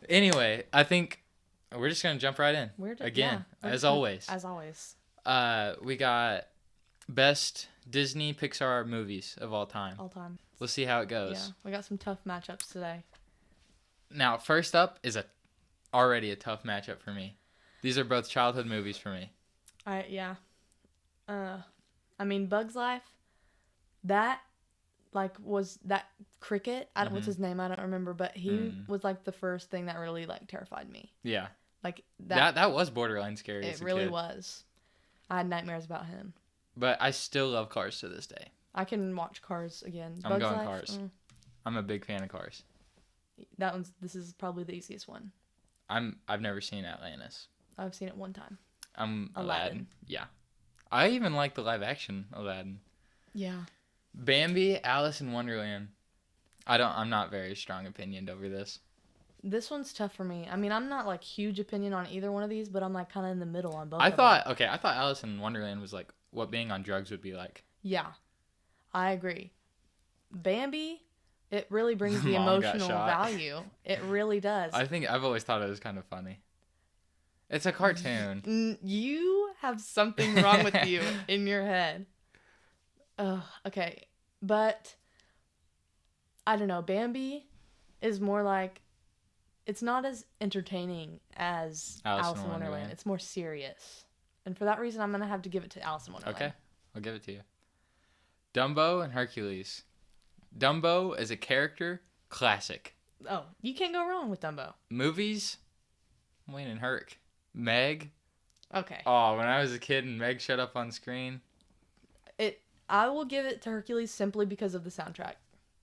Anyway, I think we're just gonna jump right in. Again, as always. As always. We got best Disney Pixar movies of all time. All time. We'll see how it goes. Yeah, we got some tough matchups today. Now, first up is already a tough matchup for me. These are both childhood movies for me. Yeah. I mean, Bug's Life. That was that cricket. What's his name? I don't remember, but he was the first thing that really terrified me. Yeah. That was borderline scary. It really was. I had nightmares about him. But I still love Cars to this day. I can watch Cars again. I'm going Cars. I'm a big fan of Cars. This is probably the easiest one. I've never seen Atlantis. I've seen it one time. Aladdin. Yeah. I even like the live action Aladdin. Yeah. Bambi, Alice in Wonderland. I'm not very strong opinioned over this. This one's tough for me. I mean, I'm not huge opinion on either one of these, but I'm kind of in the middle on both. I thought Alice in Wonderland was what being on drugs would be like. Yeah. I agree. Bambi, it really brings the emotional value. It really does. I think I've always thought it was kind of funny. It's a cartoon. You have something wrong with you in your head. Okay. But I don't know. Bambi is more it's not as entertaining as Alice in Wonderland. It's more serious. And for that reason, I'm going to have to give it to Alice in Wonderland. Okay. I'll give it to you. Dumbo and Hercules. Dumbo as a character, classic. Oh, you can't go wrong with Dumbo. Movies, Wayne and Herc. Meg. Okay. Oh, when I was a kid and Meg showed up on screen. I will give it to Hercules simply because of the soundtrack.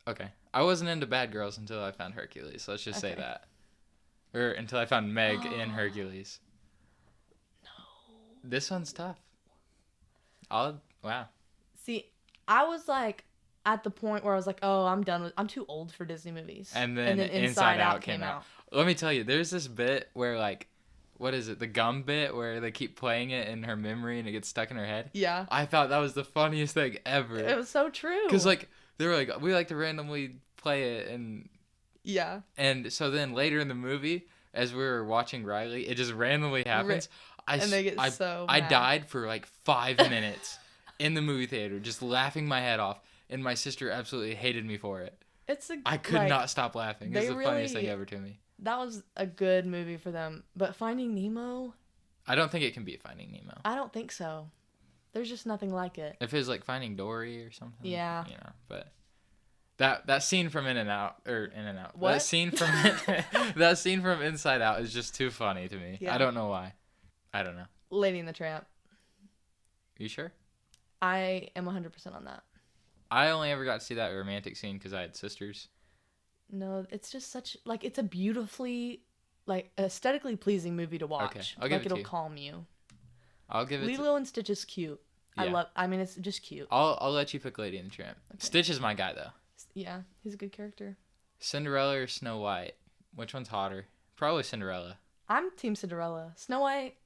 Okay. I wasn't into Bad Girls until I found Hercules. Let's just say that. Or until I found Meg in Hercules. No. This one's tough. Wow. See, I was at the point where I was oh, I'm too old for Disney movies. And then Inside Out came out. Let me tell you, there's this bit where what is it? The gum bit where they keep playing it in her memory and it gets stuck in her head. Yeah. I thought that was the funniest thing ever. It was so true. Because they were we like to randomly play it and. Yeah. And so then later in the movie, as we were watching Riley, it just randomly happens. And they get so mad. I died for 5 minutes in the movie theater, just laughing my head off, and my sister absolutely hated me for it. I could not stop laughing. It's the funniest thing ever to me. That was a good movie for them. But Finding Nemo? I don't think it can beat Finding Nemo. I don't think so. There's just nothing like it. If it was Finding Dory or something. Yeah. But that scene from In-N-Out. What? That scene from Inside Out is just too funny to me. Yeah. I don't know why. I don't know. Lady and the Tramp. You sure? I am 100% on that. I only ever got to see that romantic scene because I had sisters. No, it's just such it's a beautifully aesthetically pleasing movie to watch. Okay, I'll give it to you. It'll calm you. I'll give it Lilo and Stitch is cute. Yeah. It's just cute. I'll let you pick Lady and the Tramp. Okay. Stitch is my guy though. Yeah, he's a good character. Cinderella or Snow White? Which one's hotter? Probably Cinderella. I'm Team Cinderella. Snow White,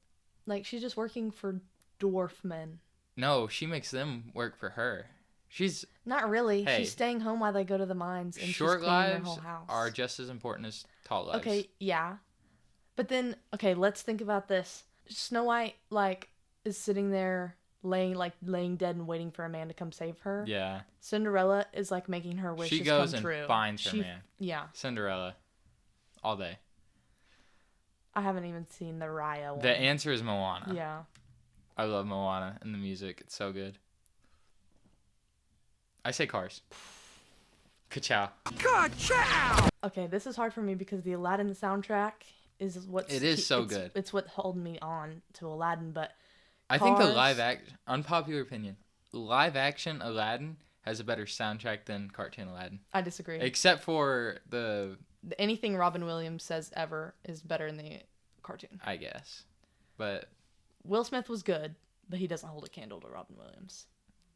she's just working for dwarf men. No, she makes them work for her. She's not really. She's staying home while they go to the mines and short she's cleaning their lives whole house. Are just as important as tall lives. Okay, yeah. But then, let's think about this. Snow White is sitting there laying dead and waiting for a man to come save her. Yeah. Cinderella is making her wishes come true. She goes and finds her man. Yeah. Cinderella. All day. I haven't even seen the Raya one. The answer is Moana. Yeah. I love Moana and the music. It's so good. I say Cars. Ka-chow. Ka-chow! Okay, this is hard for me because the Aladdin soundtrack is what's... It is so good. It's what held me on to Aladdin, but I think the unpopular opinion, live action Aladdin has a better soundtrack than cartoon Aladdin. I disagree. Except for anything Robin Williams says ever is better in the cartoon. I guess. But Will Smith was good, but he doesn't hold a candle to Robin Williams.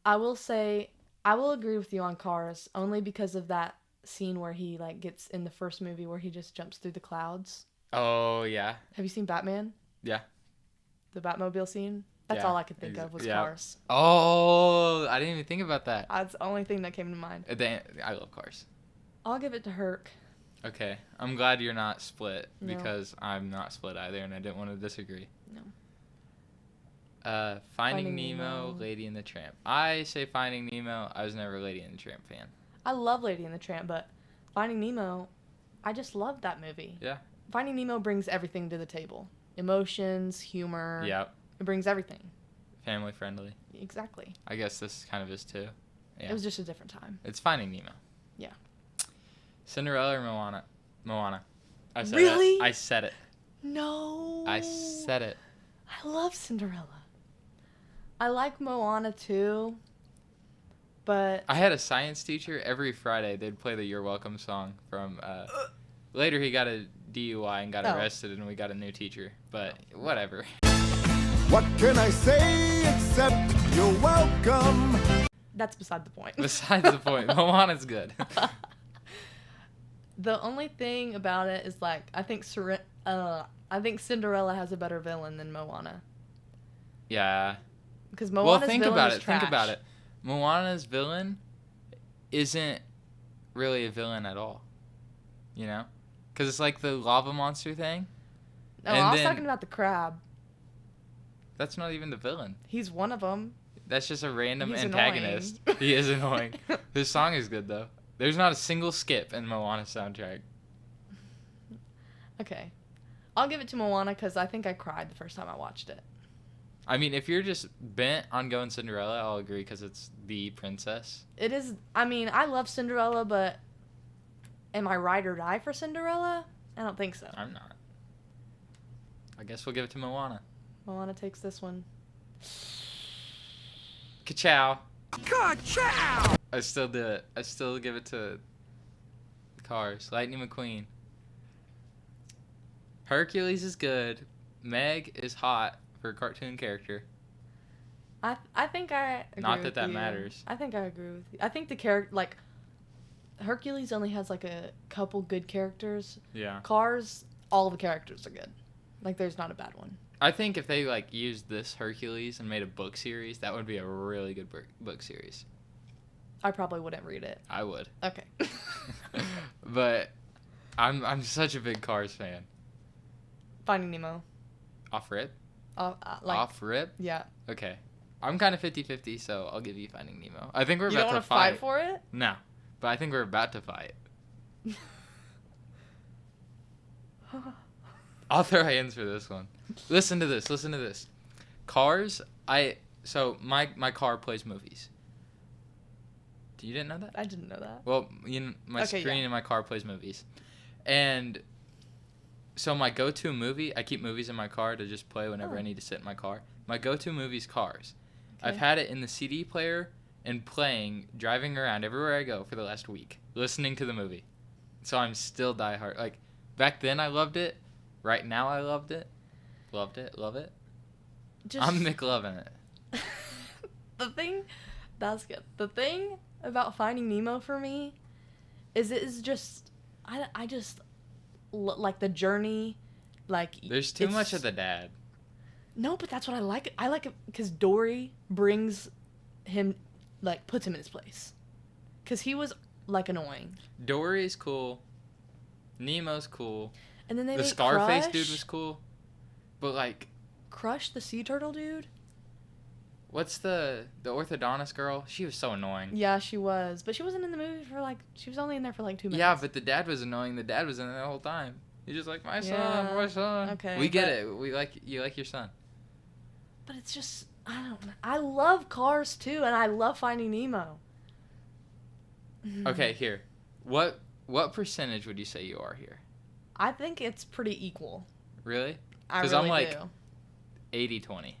I will agree with you on Cars, only because of that scene where he gets in the first movie where he just jumps through the clouds. Oh, yeah. Have you seen Batman? Yeah. The Batmobile scene? That's all I could think of was Cars. Oh, I didn't even think about that. That's the only thing that came to mind. I love Cars. I'll give it to Herc. Okay, I'm glad you're not split No. because I'm not split either, and I didn't want to disagree. No. Finding Nemo, Lady and the Tramp. I say Finding Nemo. I was never a Lady and the Tramp fan. I love Lady and the Tramp, but Finding Nemo, I just love that movie. Yeah. Finding Nemo brings everything to the table. Emotions, humor. Yep. It brings everything. Family friendly. Exactly. I guess this kind of is too. Yeah. It was just a different time. It's Finding Nemo. Yeah. Cinderella or Moana? Moana. I said Really? it. I said it. No. I said it. I love Cinderella. I like Moana too, but... I had a science teacher. Every Friday, they'd play the You're Welcome song from... later, he got a DUI and got arrested, and we got a new teacher. But whatever. What can I say except you're welcome? That's beside the point. Besides the point, Moana's good. The only thing about it is, like, I think Cinderella has a better villain than Moana. Yeah. Because Moana's think villain about is it. trash. Think about it. Moana's villain isn't really a villain at all. You know? Because it's like the lava monster thing. No, I was talking about the crab. That's not even the villain. He's one of them. That's just a random He's antagonist. annoying. He is annoying. This song is good, though. There's not a single skip in Moana's soundtrack. Okay. I'll give it to Moana because I think I cried the first time I watched it. I mean, if you're just bent on going Cinderella, I'll agree because it's the princess. It is... I mean, I love Cinderella, but... Am I ride or die for Cinderella? I don't think so. I'm not. I guess we'll give it to Moana. Moana takes this one. Ka-chow. Ka-chow! I still do it. I still give it to Cars. Lightning McQueen. Hercules is good. Meg is hot for a cartoon character. I think I agree Not with that you. matters. I think I agree with you. I think the character... Like, Hercules only has, like, a couple good characters. Yeah. Cars, all the characters are good. Like, there's not a bad one. I think if they, like, used this Hercules and made a book series, that would be a really good book series. I probably wouldn't read it. I would. Okay. But I'm such a big Cars fan. Finding Nemo. Off rip? Like, Off rip? Yeah. Okay. I'm kind of 50-50, so I'll give you Finding Nemo. I think we're You about don't to want to fight for it? No. But I think we're about to fight. I'll throw hands for this one. Listen to this. Cars, so my car plays movies. You didn't know that? I didn't know that. Well, my screen in my car plays movies. And so my go-to movie, I keep movies in my car to just play whenever I need to sit in my car. My go-to movie is Cars. Okay. I've had it in the CD player and playing, driving around everywhere I go for the last week, listening to the movie. So I'm still diehard. Like, back then I loved it. Right now I loved it. Loved it. Love it. I'm McLovin' it. That's good. The thing about Finding Nemo for me is it is just, I just, like the journey, like. There's too much of the dad. No, but that's what I like. I like it because Dory brings him, like, puts him in his place. Because he was, like, annoying. Dory's cool. Nemo's cool. And then the Scarface Crush. dude was cool. But, like... Crush, the sea turtle dude? What's the orthodontist girl? She was so annoying. Yeah, she was. But she wasn't in the movie for, like... She was only in there for, like, 2 minutes. Yeah, but the dad was annoying. The dad was in there the whole time. He's just like, my son. Okay. We get it. You like your son. But it's just... I don't know. I love Cars, too, and I love Finding Nemo. Okay, here. What percentage would you say you are here? I think it's pretty equal. Really? I really Because I'm like do. 80-20.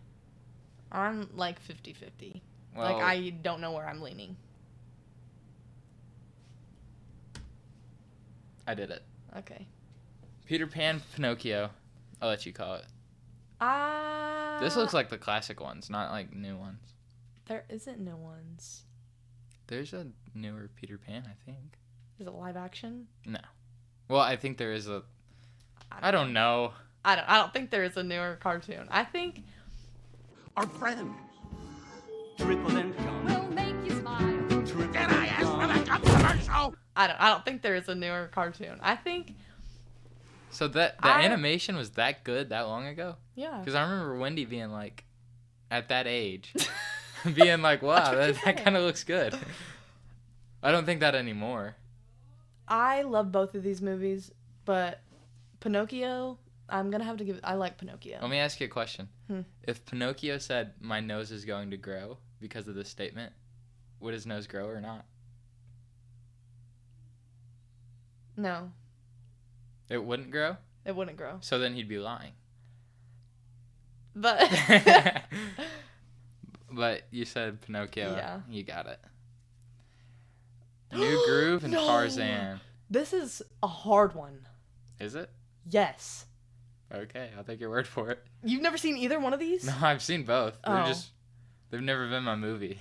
I'm like 50-50. Well, like, I don't know where I'm leaning. I did it. Okay. Peter Pan, Pinocchio. I'll let you call it. This looks like the classic ones, not like new ones. There isn't new ones. There's a newer Peter Pan, I think. Is it live action? No. Well, I think there is a... I don't know. I don't think there is a newer cartoon. I think... Our friends. Triple and will make you smile. Can I ask for the commercial? I don't think there is a newer cartoon. I think. So the animation was that good that long ago? Yeah. Because I remember Wendy being like, at that age, being like, wow, that kind of looks good. I don't think that anymore. I love both of these movies, but Pinocchio, I'm going to have to give... I like Pinocchio. Let me ask you a question. If Pinocchio said, my nose is going to grow because of this statement, would his nose grow or not? No. It wouldn't grow? It wouldn't grow. So then he'd be lying. But... But you said Pinocchio. Yeah. You got it. New Groove and Tarzan. This is a hard one. Is it? Yes. Okay, I'll take your word for it. You've never seen either one of these? No, I've seen both. They've never been my movie.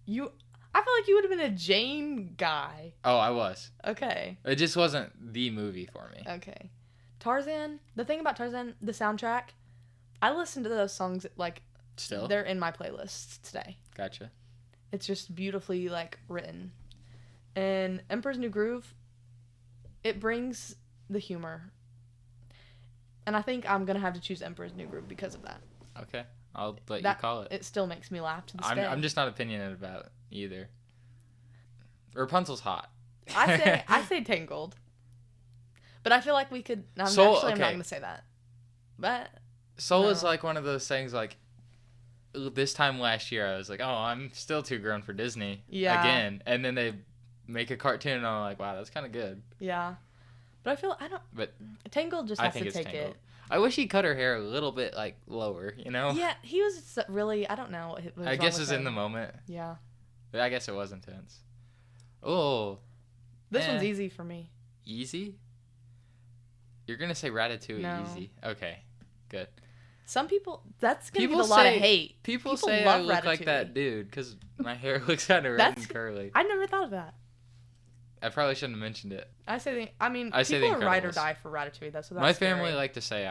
I feel like you would have been a Jane guy. Oh, I was. Okay. It just wasn't the movie for me. Okay. Tarzan, the thing about Tarzan, the soundtrack, I listen to those songs like still. They're in my playlists today. Gotcha. It's just beautifully like written. And Emperor's New Groove, it brings the humor. And I think I'm going to have to choose Emperor's New Groove because of that. Okay. I'll let you call it. It still makes me laugh to this day. I'm just not opinionated about it either. Rapunzel's hot. I say Tangled. But I feel like we could... I'm not going to say that. But... Soul is like one of those things like... This time last year, I was like, oh, I'm still too grown for Disney. Yeah. Again. And then they make a cartoon, and I'm like, wow, that's kind of good. Yeah. But I feel... But Tangled just has to take it. I wish he cut her hair a little bit, like, lower, you know? Yeah, he was really... I don't know what was I guess it was in the moment. Yeah. But I guess it was intense. Oh. This one's easy for me. Easy? You're going to say Ratatouille No. Easy. Okay. Good. Some people... That's going to get a lot of hate. People say I look like that dude because my hair looks kind of red and curly. I never thought of that. I probably shouldn't have mentioned it. People are ride or die for Ratatouille. That's my family like to say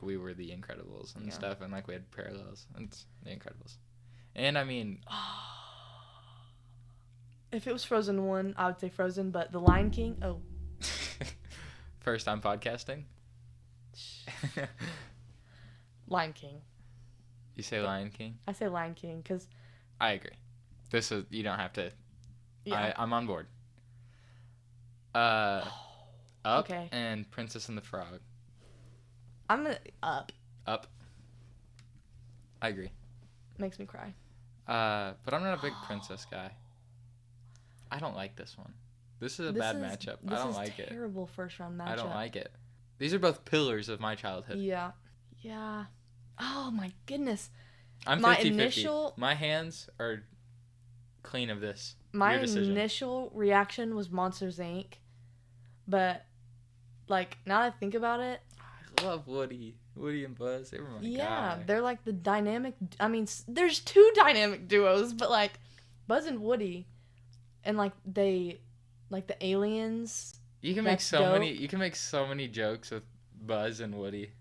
we were the Incredibles and stuff, and like we had parallels. It's the Incredibles, and I mean, if it was Frozen 1, I would say Frozen, but The Lion King. Oh, first time podcasting. Lion King. You say Lion King? I say Lion King because I agree. You don't have to. Yeah. I'm on board. Up okay. And Princess and the Frog. I'm Up. Up. I agree. Makes me cry. But I'm not a big princess guy. I don't like this one. This is a bad matchup. I don't like it. This is terrible first round matchup. I don't like it. These are both pillars of my childhood. Yeah. Yeah. Oh my goodness. I'm 50-50. My hands are clean of this. My initial reaction was Monsters, Inc. But, like, now that I think about it... I love Woody. Woody and Buzz. They were my guy. Yeah, they're like the dynamic... I mean, there's two dynamic duos, but, like, Buzz and Woody. And, like, the aliens... You can make so many jokes with Buzz and Woody.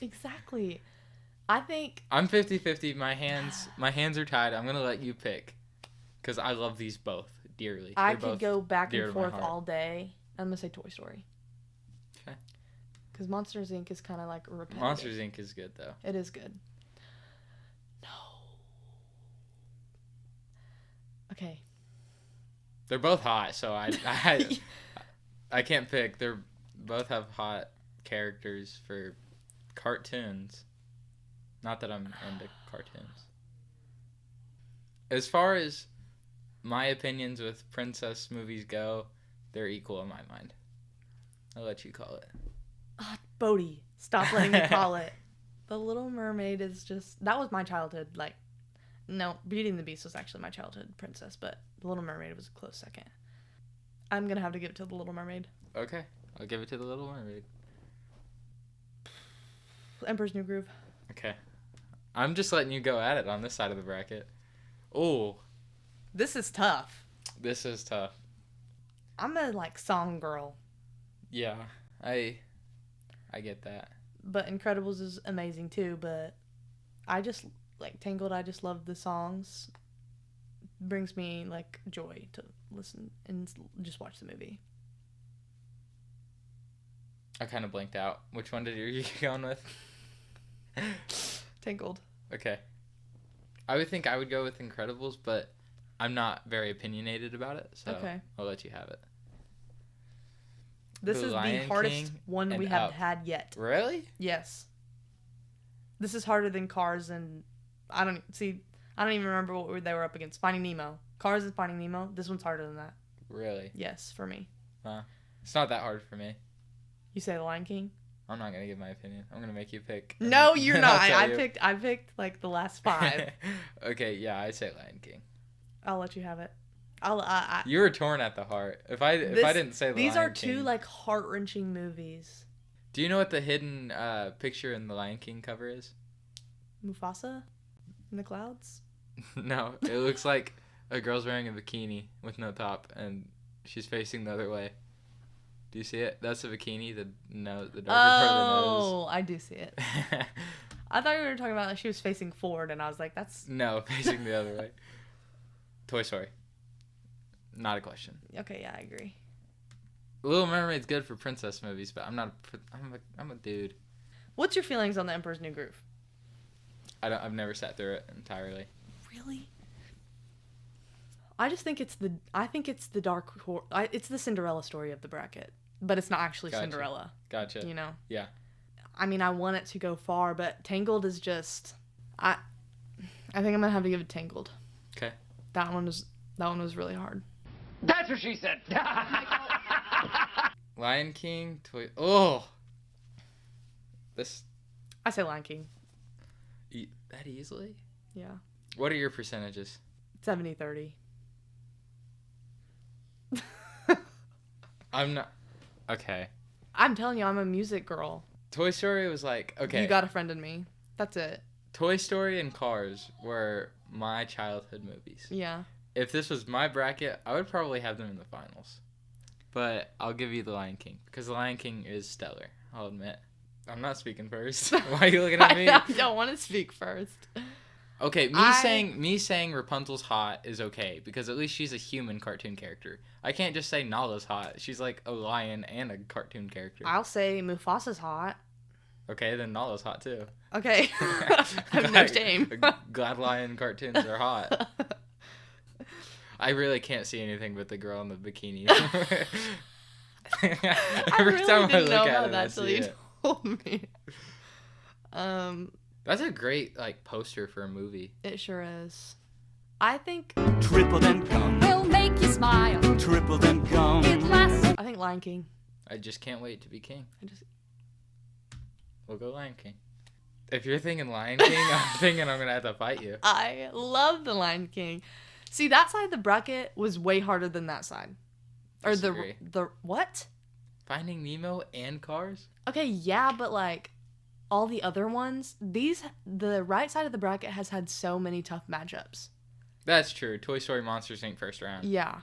Exactly. I think... I'm 50-50. My hands are tied. I'm going to let you pick. Because I love these both dearly. I could go back and forth all day. I'm going to say Toy Story. Okay. Because Monsters, Inc. is kind of like repetitive. Monsters, Inc. is good, though. It is good. No. Okay. They're both hot, so I can't pick. They're both have hot characters for cartoons. Not that I'm into cartoons. As far as my opinions with princess movies go, they're equal in my mind. I'll let you call it. Boady, stop letting me call it. The Little Mermaid is just... That was my childhood. Like, no, Beauty and the Beast was actually my childhood princess, but The Little Mermaid was a close second. I'm going to have to give it to The Little Mermaid. Okay, I'll give it to The Little Mermaid. Emperor's New Groove. Okay. I'm just letting you go at it on this side of the bracket. Oh. This is tough. This is tough. I'm a, song girl. Yeah, I get that. But Incredibles is amazing, too, but I just, Tangled, I just love the songs. brings me like joy to listen and just watch the movie. I kind of blanked out. Which one did you going with? Tangled. Okay. I would think I would go with Incredibles, but I'm not very opinionated about it, so okay. I'll let you have it. This is the hardest one we have had yet. Really? Yes. This is harder than Cars and I don't even remember what they were up against. Finding Nemo. Cars and Finding Nemo. This one's harder than that. Really? Yes, for me. It's not that hard for me. You say The Lion King? I'm not gonna give my opinion. I'm gonna make you pick. No, you're not. I picked like the last 5. Okay, yeah, I say Lion King. I'll let you have it. You were torn at the heart. If I didn't say the these Lion are two King. like heart-wrenching movies. Do you know what the hidden picture in the Lion King cover is? Mufasa in the clouds? No, it looks like a girl's wearing a bikini with no top, and she's facing the other way. Do you see it? That's a bikini. The darker part of the nose. Oh, I do see it. I thought you were talking about like she was facing forward, and I was like, that's... No, facing the other way. Toy Story. Not a question. Okay, yeah, I agree. Little Mermaid's good for princess movies, but I'm a dude. What's your feelings on The Emperor's New Groove? I've never sat through it entirely. Really? I just think it's the it's the Cinderella story of the bracket, but it's not actually Cinderella. Gotcha. You know? Yeah. I mean, I want it to go far, but Tangled is just I think I'm gonna have to give it Tangled. Okay. That one was really hard. That's what she said. Lion King, Oh. I say Lion King. That easily? Yeah. What are your percentages? 70-30. I'm not. Okay. I'm telling you, I'm a music girl. Toy Story was like, okay. You got a friend in me. That's it. Toy Story and Cars were my childhood movies. Yeah. If this was my bracket, I would probably have them in the finals. But I'll give you The Lion King, because The Lion King is stellar, I'll admit. I'm not speaking first. Why are you looking at me? I don't want to speak first. Okay, me saying Rapunzel's hot is okay, because at least she's a human cartoon character. I can't just say Nala's hot. She's like a lion and a cartoon character. I'll say Mufasa's hot. Okay, then Nala's hot too. Okay. I have no shame. Glad lion cartoons are hot. I really can't see anything but the girl in the bikini. Every time I look at it, I see it. Told me. That's a great poster for a movie. It sure is. I think triple then gum will make you smile. Triple then gum. It lasts. I think Lion King. I just can't wait to be king. We'll go Lion King. If you're thinking Lion King, I'm thinking I'm gonna have to fight you. I love the Lion King. See, that side of the bracket was way harder than that side. Or Disagree. the what? Finding Nemo and Cars? Okay, yeah, but all the other ones, the right side of the bracket has had so many tough matchups. That's true. Toy Story Monsters Inc. first round. Yeah.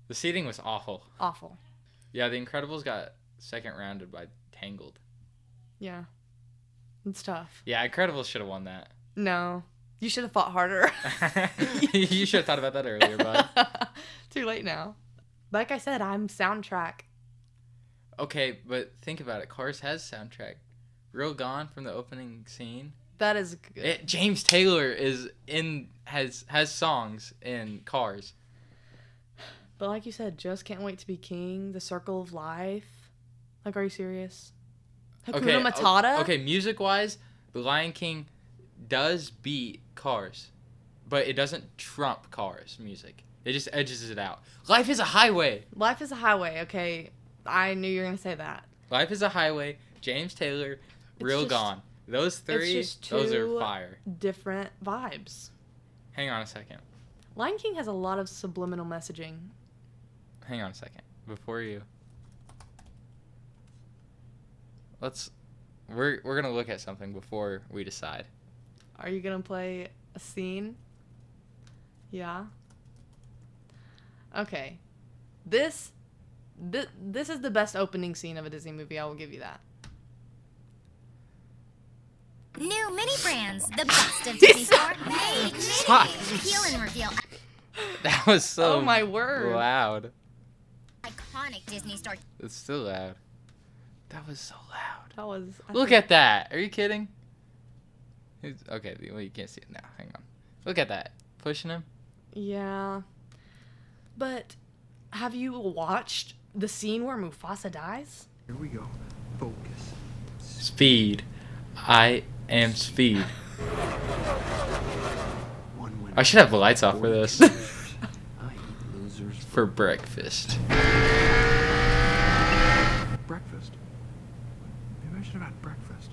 The seating was awful. Awful. Yeah, The Incredibles got second rounded by Tangled. Yeah. It's tough. Yeah, Incredibles should have won that. No. You should have fought harder. You should have thought about that earlier, bud. Too late now. Like I said, I'm soundtrack. Okay, but think about it. Cars has soundtrack. Real Gone from the opening scene. That is good. James Taylor has songs in Cars. But like you said, Just Can't Wait to Be King, The Circle of Life. Are you serious? Hakuna Matata? Okay, music-wise, The Lion King does beat Cars, but it doesn't trump Cars music. It just edges it out. Life is a Highway. Life is a Highway. Okay, I knew you were gonna say that. Life is a Highway. James Taylor, Real Gone. Those three, those are fire. Different vibes. Hang on a second. Lion King has a lot of subliminal messaging. Hang on a second. Before you, we're gonna look at something before we decide. Are you gonna play a scene? Yeah. Okay. This is the best opening scene of a Disney movie. I will give you that. New mini brands, the best of Disney Store. Made mini. Peel and reveal. That was so Oh my word. loud. Iconic Disney star. It's still loud. That was so loud. That was. Look at that. Are you kidding? Okay, well, you can't see it now. Hang on. Look at that. Pushing him. Yeah. But have you watched the scene where Mufasa dies? Here we go. Focus. Speed. I am speed. One win. I should have the lights off for this. I eat losers For breakfast. breakfast. Maybe I should have had breakfast.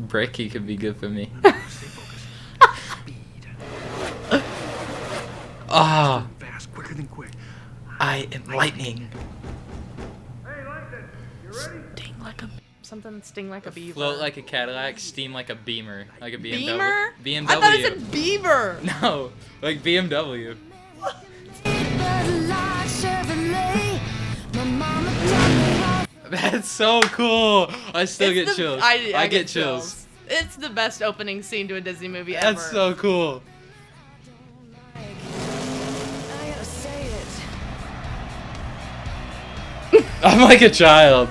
Brekkie could be good for me. No, stay focused. Speed. Ah, Fast, quicker than quick. I am lightning. Sting like a sting like a beaver. Float like a Cadillac, steam like a Beamer. Like a BMW. Beamer? BMW. I thought it said beaver. No, like BMW. That's so cool. I still It's get the- chills. I get chills. It's the best opening scene to a Disney movie ever. That's so cool. I'm like a child.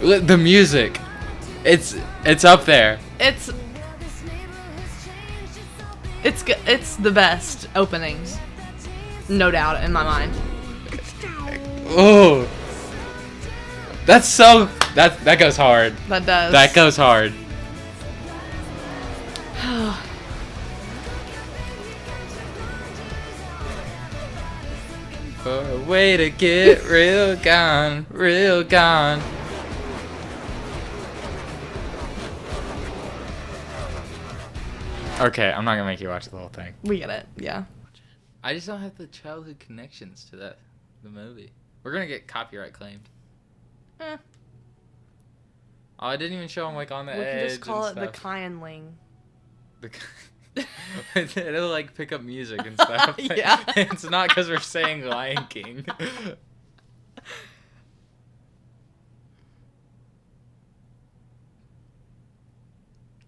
The music, it's up there. It's the best openings, no doubt in my mind. Oh, that's so that goes hard. That does. That goes hard. For a way to get real gone, real gone. Okay, I'm not gonna make you watch the whole thing. We get it. Yeah. I just don't have the childhood connections to the movie. We're gonna get copyright claimed. Eh, Oh, I didn't even show him like on the we edge. can just call it and the stuff. Kyanling. It'll like pick up music and stuff. Yeah. It's not because we're saying Lion King.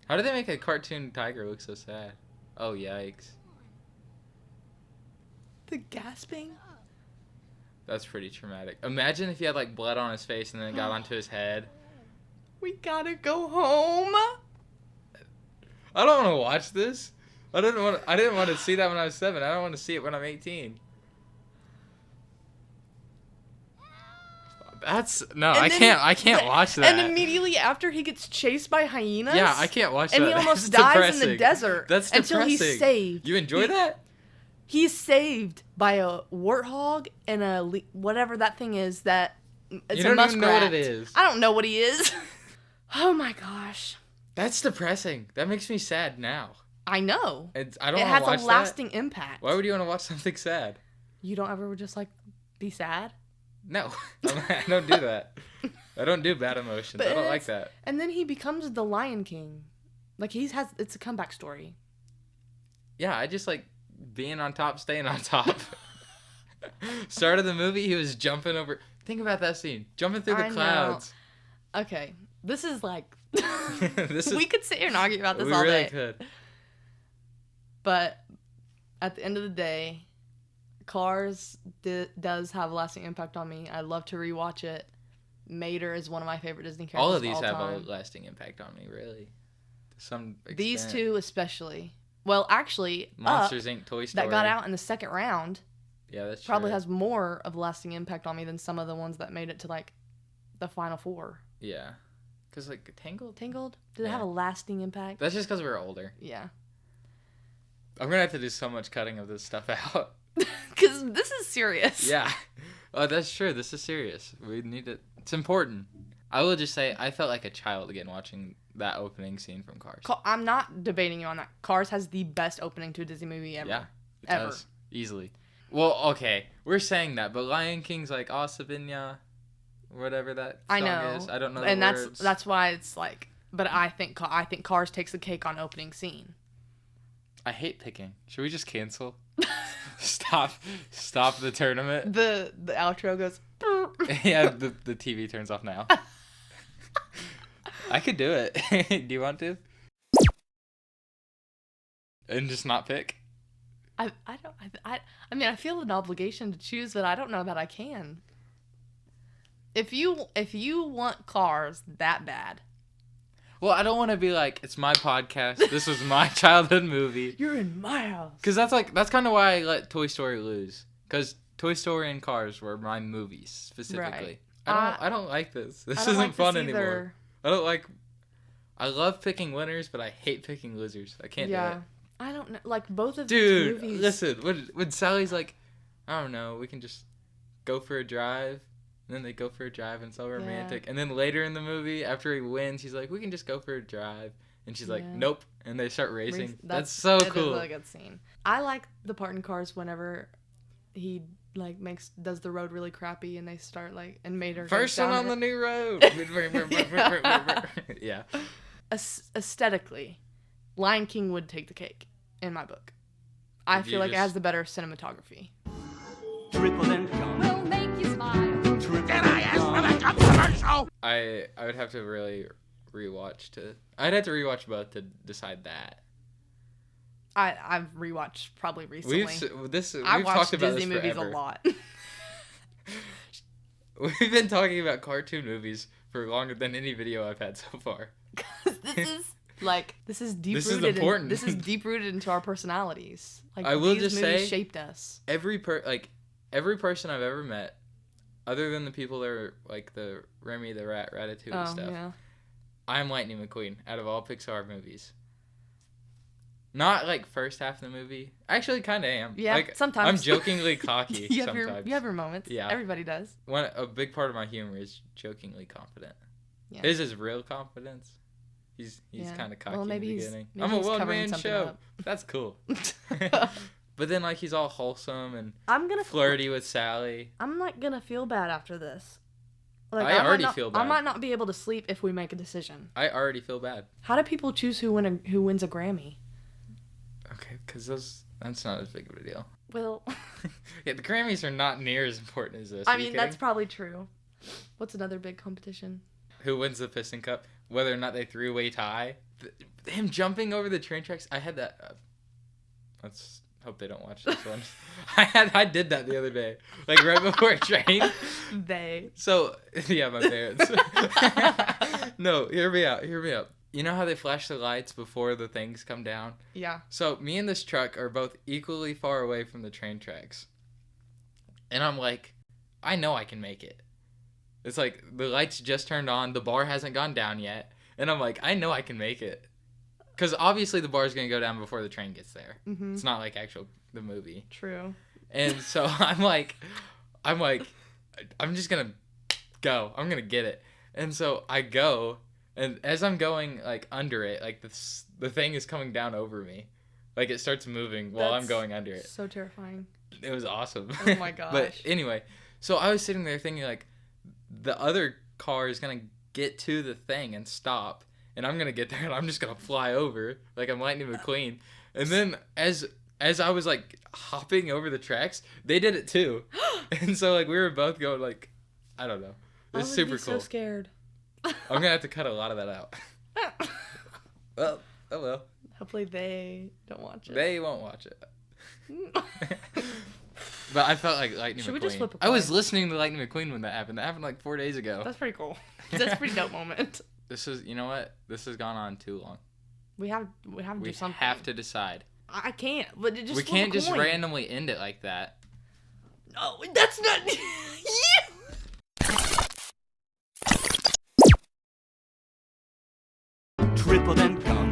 How did they make a cartoon tiger look so sad? Oh, yikes. The gasping. That's pretty traumatic. Imagine if he had like blood on his face and then it got onto his head. We gotta go home. I don't want to watch this. I didn't want to see that when I was 7. I don't want to see it when I'm 18. That's no, And I then can't watch that. And immediately after he gets chased by hyenas. Yeah, I can't watch and that. he almost That's dies in depressing. the desert. That's until depressing. he's saved. You enjoy that? He's saved by a warthog and whatever that thing is. That it's You a don't muskrat. even know what it is. I don't know what he is. Oh my gosh. That's depressing. That makes me sad now. I know. I don't It want has to watch a lasting impact. Why would you want to watch something sad? You don't ever just like be sad? No, I don't do that. I don't do bad emotions. But I don't like it's- that. And then he becomes the Lion King. Like it's a comeback story. Yeah, I just like being on top, staying on top. Start of the movie, he was jumping over. Think about that scene, jumping through the I know. clouds. Okay, this is like This is- we could sit here and argue about this we all really day. could. But at the end of the day, Cars does have a lasting impact on me. I love to rewatch it. Mater is one of my favorite Disney characters. All of these all have time. a lasting impact on me, really. To some extent. These two especially. Well, actually, Monsters Up, Inc. Toy Story. that got out in the second round Yeah, that's probably true. has more of a lasting impact on me than some of the ones that made it to like the final 4. Yeah, cause like Tangled. Tangled? Did it have Yeah. a lasting impact? That's just cause we're older. Yeah. I'm gonna have to do so much cutting of this stuff out. Because this is serious. Yeah. Oh, that's true. This is serious. We need it. It's important. I will just say I felt like a child again watching that opening scene from Cars. I'm not debating you on that. Cars has the best opening to a Disney movie ever. Yeah. It Ever. does. Easily. Well, okay. We're saying that, but Lion King's like Asabinya, whatever that I song know. is. I don't know And the words. that's why it's like, but I think Cars takes the cake on opening scene. I hate picking. Should we just cancel? Stop the tournament. The outro goes. Yeah, the TV turns off now. I could do it. Do you want to? And just not pick? I mean, I feel an obligation to choose, but I don't know that I can. If you want Cars that bad. Well, I don't want to be like, it's my podcast. This was my childhood movie. You're in my house. Because that's kind of why I let Toy Story lose. Because Toy Story and Cars were my movies specifically. Right. I don't like this. This don't isn't like fun this anymore. I love picking winners, but I hate picking losers. I can't do it. I don't know. Like, both of Dude, these movies. listen. When Sally's like, I don't know, we can just go for a drive. And then they go for a drive and it's all romantic. Yeah. And then later in the movie, after he wins, he's like, we can just go for a drive. And she's like, Yeah. nope. And they start racing. That's so That cool. is a good scene. I like the part in Cars whenever he like does the road really crappy and they start like and made her First one on the new road. Yeah. Aesthetically, Lion King would take the cake in my book. I feel like it has the better cinematography. Triple and gum. Will make you smile. I would have to really rewatch I'd have to rewatch both to decide that. I've rewatched probably recently. We've I watched talked about Disney this movies forever. a lot. We've been talking about cartoon movies for longer than any video I've had so far. This is deep This is rooted. important. This is deep rooted into our personalities. Like, I will these just movies say, shaped us. every person I've ever met, other than the people that are like the Remy the Rat, Ratatouille stuff, Yeah. I'm Lightning McQueen out of all Pixar movies. Not like first half of the movie. I actually kind of am. Yeah, like, sometimes. I'm jokingly cocky sometimes. You have your moments. Yeah. Everybody does. A big part of my humor is jokingly confident. Yeah. His is real confidence. He's Yeah. kind of cocky Well, maybe in the he's- beginning. maybe I'm a he's covering one-man something show. up. That's cool. But then like he's all wholesome and I'm gonna flirty with Sally. I'm not gonna feel bad after this. I already might not, feel I bad. might not be able to sleep if we make a decision. I already feel bad. How do people choose who wins a Grammy? Okay, because that's not as big of a deal. Well, Yeah, the Grammys are not near as important as this. I Are you mean that's kidding? probably true. What's another big competition? Who wins the Piston Cup? Whether or not they three-way tie. Him jumping over the train tracks. I had that. Let's hope they don't watch this one. I did that the other day, like right before a train. They. So yeah, my parents. No, hear me out. You know how they flash the lights before the things come down? Yeah. So me and this truck are both equally far away from the train tracks. And I'm like, I know I can make it. It's like the lights just turned on, the bar hasn't gone down yet. And I'm like, I know I can make it. Because obviously the bar's going to go down before the train gets there. Mm-hmm. It's not like the movie. True. And so I'm like, I'm just going to go. I'm going to get it. And so I go. And as I'm going, like, under it, like, the thing is coming down over me. Like, it starts moving while I'm going under it. So terrifying. It was awesome. Oh, my gosh. But anyway, so I was sitting there thinking, like, the other car is going to get to the thing and stop. And I'm going to get there, and I'm just going to fly over. Like, I'm Lightning McQueen. And then as I was, like, hopping over the tracks, they did it, too. And so, like, we were both going, like, I don't know. It was super cool. So scared. I'm going to have to cut a lot of that out. Well, oh well. Hopefully they don't watch it. They won't watch it. But I felt like Lightning Should McQueen. we just flip a I was coin? listening to Lightning McQueen when that happened. That happened like 4 days ago. That's pretty cool. That's a pretty dope moment. You know what? This has gone on too long. We have to We do something. have to decide. I can't. But just We flip can't a just coin. randomly end it like that. No, that's not. Triple and gum.